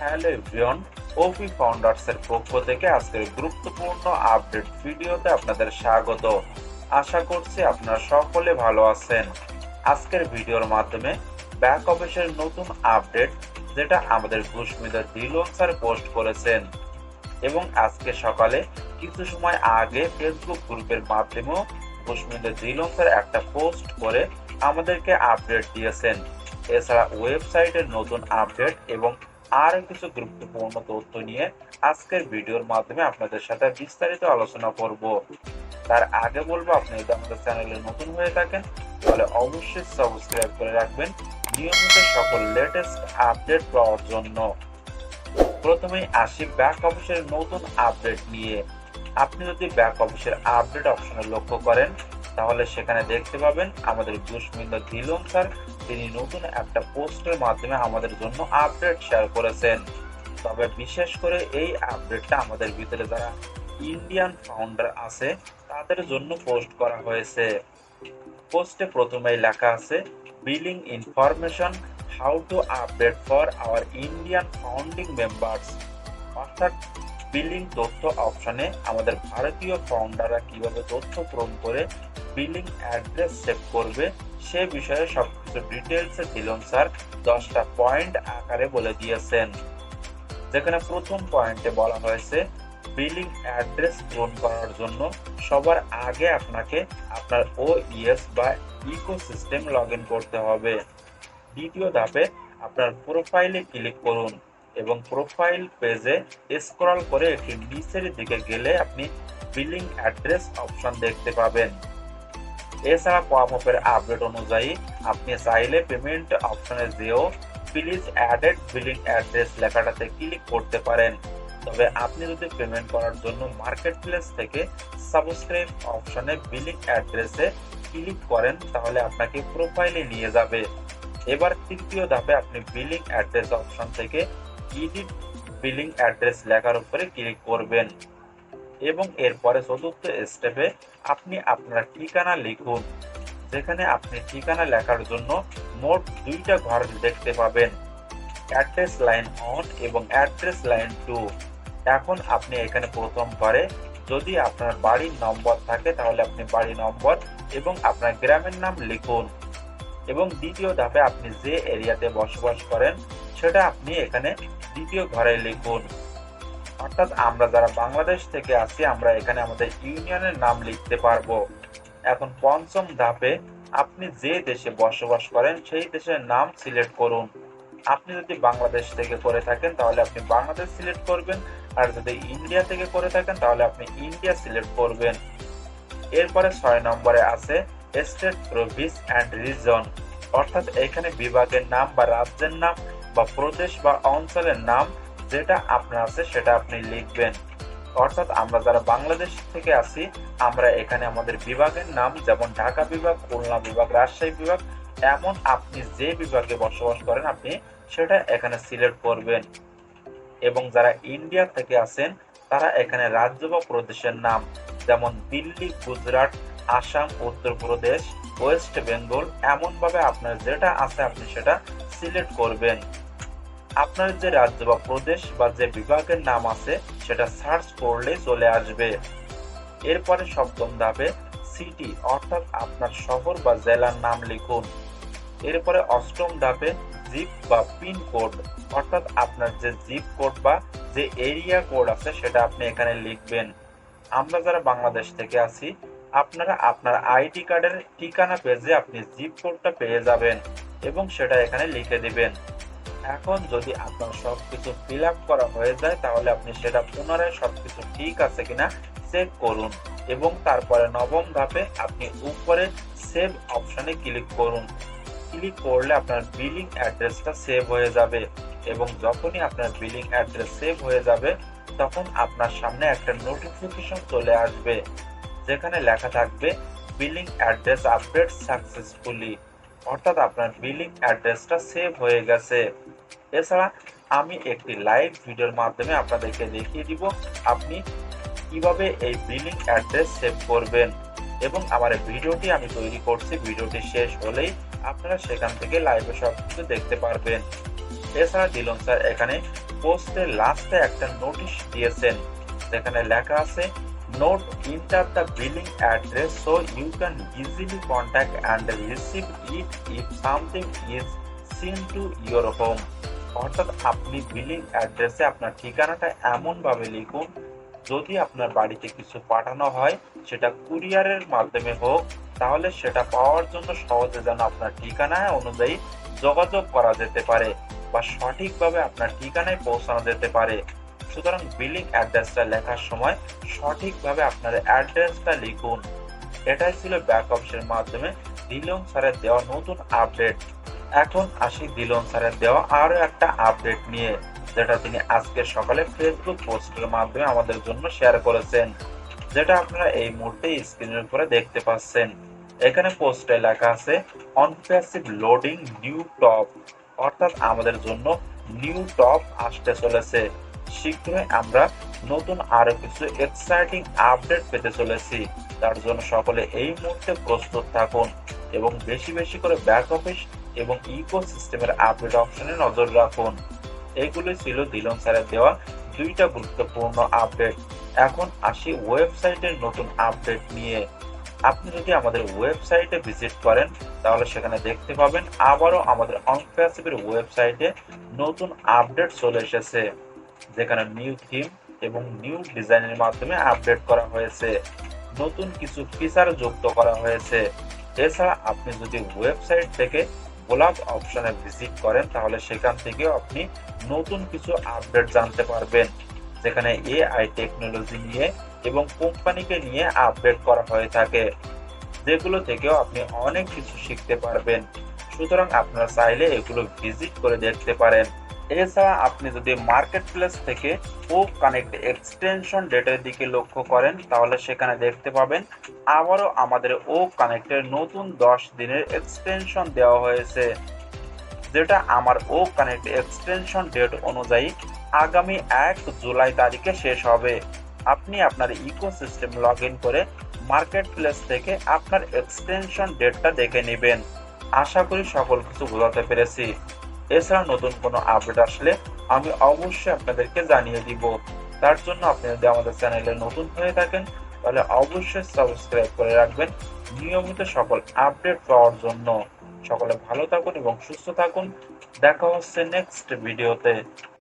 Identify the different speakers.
Speaker 1: Hello everyone, ওপি ফাউন্ডার্সের পক্ষ থেকে আজকের গুরুত্বপূর্ণ আপডেট ভিডিওতে আপনাদের স্বাগত। আশা করছি আপনারা সকলে ভালো আছেন। আজকের ভিডিওর মাধ্যমে ব্যাক অফিসের নতুন আপডেট, যেটা আমাদের ঘুষমিদা দিলন স্যার পোস্ট করেছেন, এবং আজকে সকালে কিছু সময় আগে ফেসবুক গ্রুপের মাধ্যমেও ঘুষমিদা দিলন স্যার একটা পোস্ট করে আমাদেরকে আপডেট দিয়েছেন। এছাড়া ওয়েবসাইটের নতুন আপডেট এবং আরো কিছু গুরুত্বপূর্ণ তথ্য নিয়ে আজকের ভিডিওর মাধ্যমে আপনাদের সাথে বিস্তারিত আলোচনা করব। তার আগে বলবো, আপনি যদি আমাদের চ্যানেলে নতুন হয়ে থাকেন তাহলে অবশ্যই সাবস্ক্রাইব করে রাখবেন নিয়মিত সকল লেটেস্ট আপডেট পাওয়ার জন্য। প্রথমেই আসি ব্যাক অফিসের নতুন আপডেট নিয়ে। আপনি যদি ব্যাক অফিসের আপডেট অপশনে লক্ষ্য করেন তাহলে সেখানে দেখতে পাবেন আমাদের ঘুষমিন্দা দিলন স্যার তিনি নতুন একটা পোস্টের মাধ্যমে আমাদের জন্য আপডেট শেয়ার করেছেন। তবে বিশেষ করে এই আপডেটটা আমাদের ভিতরে যারা ইন্ডিয়ান ফাউন্ডার আছে তাদের জন্য পোস্ট করা হয়েছে। পোস্টে প্রথমেই লেখা আছে, billing information how to update for our Indian founding members. অর্থাৎ বিলিং তথ্য অপশনে আমাদের ভারতীয় ফাউন্ডাররা কিভাবে তথ্য পূরণ করে বিলিং অ্যাড্রেস সেভ করবে সে বিষয়ে সবকিছু ডিটেলসে দিলন স্যার 10টা পয়েন্ট আকারে বলে দিয়েছেন। যেখানে প্রথম পয়েন্টে বলা হয়েছে, বিলিং অ্যাড্রেস পূরণ করার জন্য সবার আগে আপনাকে আপনার ওইএস বা ইকোসিস্টেম লগ ইন করতে হবে। দ্বিতীয় ধাপে আপনার প্রোফাইলে ক্লিক করুন এবং প্রোফাইল পেজে স্ক্রল করে একটি নিচের দিকে গেলে আপনি বিলিং অ্যাড্রেস অপশন দেখতে পাবেন। এছাড়া পপআপের আপডেট অনুযায়ী আপনি চাইলে পেমেন্ট অপশনে যেও প্লিজ অ্যাডেড বিলিং অ্যাড্রেস লেখাটাতে ক্লিক করতে পারেন। তবে আপনি যদি পেমেন্ট করার জন্য মার্কেট প্লেস থেকে সাবস্ক্রাইব অপশনে বিলিং অ্যাড্রেসে ক্লিক করেন তাহলে আপনাকে প্রোফাইলে নিয়ে যাবে। এবার তৃতীয় ধাপে আপনি বিলিং অ্যাড্রেস অপশন থেকে এডিট বিলিং অ্যাড্রেস লেখার উপরে ক্লিক করবেন এবং এরপরে চতুর্থ স্টেপে আপনি আপনার ঠিকানা লিখুন। যেখানে আপনি ঠিকানা লেখার জন্য মোট 2টা ঘর দেখতে পাবেন, অ্যাড্রেস লাইন 1 এবং অ্যাড্রেস লাইন 2। এখন আপনি এখানে প্রথম ঘরে যদি আপনার বাড়ির নম্বর থাকে তাহলে আপনি বাড়ি নম্বর এবং আপনার গ্রামের নাম লিখুন এবং দ্বিতীয় ধাপে আপনি যে এরিয়াতে বসবাস করেন সেটা আপনি এখানে দ্বিতীয় ঘরে লিখুন। অর্থাৎ আমরা যারা বাংলাদেশ থেকে আছি আমরা এখানে আমাদের ইউনিয়নের নাম লিখতে পারবো। এখন পঞ্চম ধাপে আপনি যে দেশে বসবাস করেন সেই দেশের নাম সিলেক্ট করুন। আপনি যদি বাংলাদেশ থেকে করে থাকেন তাহলে আপনি বাংলাদেশ সিলেক্ট করবেন, আর যদি ইন্ডিয়া থেকে করে থাকেন তাহলে আপনি ইন্ডিয়া সিলেক্ট করবেন। এরপরে 6 নম্বরে আছে স্টেট প্রভিন্স অ্যান্ড রিজন। অর্থাৎ এখানে বিভাগের নাম বা রাজ্যের নাম বা প্রদেশ বা অঞ্চলের নাম যেটা আপনার আছে সেটা আপনি লিখবেন। অর্থাৎ আমরা যারা বাংলাদেশ থেকে আছি আমরা এখানে আমাদের বিভাগের নাম, যেমন ঢাকা বিভাগ, খুলনা বিভাগ, রাজশাহী বিভাগ, এমন আপনি যে বিভাগে বসবাস করেন আপনি সেটা এখানে সিলেক্ট করবেন। এবং যারা ইন্ডিয়া থেকে আছেন তারা এখানে রাজ্য বা প্রদেশের নাম, যেমন দিল্লি, গুজরাট, আসাম, উত্তরপ্রদেশ, ওয়েস্ট বেঙ্গল, এমন ভাবে আপনার যেটা আছে আপনি সেটা সিলেক্ট করবেন। আপনার যে রাজ্য বা প্রদেশ বা যে বিভাগের নাম আছে সেটা সার্চ করলে চলে আসবে। এরপরে সপ্তম ধাপে সিটি অর্থাৎ আপনার শহর বা জেলার নাম লিখুন। এরপরে অষ্টম ধাপে জিপ বা পিন কোড অর্থাৎ আপনার যে জিপ কোড বা যে এরিয়া কোড আছে সেটা আপনি এখানে লিখবেন। আমরা যারা বাংলাদেশ থেকে আছি আপনারা আপনার আইডি কার্ডের ঠিকানা পেজে আপনি জিপ কোডটা পেয়ে যাবেন এবং সেটা এখানে লিখে দিবেন। এখন যদি আপনার সবকিছু ফিল আপ করা হয়ে যায় তাহলে আপনি সেটা পুনরায় সবকিছু ঠিক আছে কিনা চেক করুন এবং তারপরে নবম ধাপে আপনি উপরে সেভ অপশনে ক্লিক করুন। ক্লিক করলে আপনার বিলিং অ্যাড্রেসটা সেভ হয়ে যাবে এবং যখনই আপনার বিলিং অ্যাড্রেস সেভ হয়ে যাবে তখন আপনার সামনে একটা নোটিফিকেশন চলে আসবে যেখানে লেখা থাকবে বিলিং অ্যাড্রেস আপডেট সাকসেসফুলি। অর্থাৎ আপনার বিলিং অ্যাড্রেসটা সেভ হয়ে গেছে। এছাড়া আমি একটি লাইভ ভিডিওর মাধ্যমে আপনাদেরকে দেখিয়ে দিব আপনি কিভাবে এই বিলিং অ্যাড্রেস সেভ করবেন এবং আমার ভিডিওটি আমি তৈরি করছি, ভিডিওটি শেষ হলেই আপনারা সেখান থেকে লাইভে সবকিছু দেখতে পারবেন। এছাড়া দিলন স্যার এখানে পোস্টের লাস্টে একটা নোটিশ দিয়েছেন, যেখানে লেখা আছে note enter the billing address so you can easily contact and receive it if something is sent to your home. অর্থাৎ আপনি বিলিং অ্যাড্রেসে আপনার ঠিকানাটা এমন ভাবে লিখুন, যদি আপনার বাড়িতে কিছু পাঠানো হয় সেটা কুরিয়ারের মাধ্যমে হোক, তাহলে সেটা পাওয়ার জন্য সহজে যেন আপনার ঠিকানা অনুযায়ী যোগাযোগ করা যেতে পারে বা সঠিকভাবে আপনার ঠিকানায় পৌঁছানো যেতে পারে। সুতরাং বিলিং অ্যাড্রেসটা লেখার সময় সঠিকভাবে আপনার অ্যাড্রেসটা লিখুন। এটাই ছিল ব্যাক অপশনের মাধ্যমে দিলন স্যারের দেওয়া নতুন আপডেট। এখন আসি দিলন স্যারের দেওয়া আরো একটা আপডেট নিয়ে, যেটা তিনি আজকে সকালে ফেসবুক পোস্টের মাধ্যমে আমাদের জন্য শেয়ার করেছেন, যেটা আপনারা এই মুহূর্তে স্ক্রিনের উপরে দেখতে পাচ্ছেন। এখানে পোস্টে লেখা আছে অনপ্যাসিভ লোডিং নিউ টপ, অর্থাৎ আমাদের জন্য নিউ টপ আসতে চলেছে। শীঘ্রই আমরা নতুন আরো কিছু এক্সাইটিং আপডেট পেতে চলেছি। তার জন্য সকলে এই মুহূর্তে প্রস্তুত থাকুন এবং বেশি বেশি করে ব্যাক অফিস এবং ইকোসিস্টেমের আপডেট অপশনে নজর রাখুন। এগুলো ছিল দিলন স্যারের দেওয়া দুইটা গুরুত্বপূর্ণ আপডেট। এখন আসি ওয়েবসাইটের নতুন আপডেট নিয়ে। আপনি যদি আমাদের ওয়েবসাইটে ভিজিট করেন, তাহলে সেখানে দেখতে পাবেন আবারও আমাদের অনপ্যাসিভের ওয়েবসাইটে নতুন আপডেট চলে এসেছে, যেখানে নিউ থিম এবং নিউ ডিজাইনের মাধ্যমে আপডেট করা হয়েছে, নতুন কিছু ফিচার যুক্ত করা হয়েছে। এছাড়া আপনি যদি ওয়েবসাইট থেকে গোলাপ অপশনে ভিজিট করেন, তাহলে সেখান থেকেও আপনি নতুন কিছু আপডেট জানতে পারবেন, যেখানে এআই টেকনোলজি নিয়ে এবং কোম্পানিকে নিয়ে আপডেট করা হয়ে থাকে, যেগুলো থেকেও আপনি অনেক কিছু শিখতে পারবেন। সুতরাং আপনারা চাইলে এগুলো ভিজিট করে দেখতে পারেন। এছাড়া আপনি যদি মার্কেট প্লেস থেকে ও কানেক্ট এক্সটেনশন ডেটার দিকে লক্ষ্য করেন, তাহলে সেখানে দেখতে পাবেন আবারও আমাদের ও কানেক্টের নতুন 10 দিনের এক্সটেনশন দেওয়া হয়েছে, যেটা আমার ও কানেক্ট এক্সটেনশন ডেট অনুযায়ী আগামী 1 জুলাই তারিখে শেষ হবে। আপনি আপনার ইকোসিস্টেম লগ ইন করে মার্কেট প্লেস থেকে আপনার এক্সটেনশন ডেটটা দেখে নেবেন। আশা করি সকল কিছু বোঝাতে পেরেছি। এছাড়া নতুন কোনো আপডেট আসলে আমি অবশ্যই আপনাদেরকে জানিয়ে দিব। তার জন্য আপনি যদি আমাদের চ্যানেলে নতুন হয়ে থাকেন, তাহলে অবশ্যই সাবস্ক্রাইব করে রাখবেন নিয়মিত সকল আপডেট পাওয়ার জন্য। সকলে ভালো থাকুন এবং সুস্থ থাকুন। দেখা হচ্ছে নেক্সট ভিডিওতে।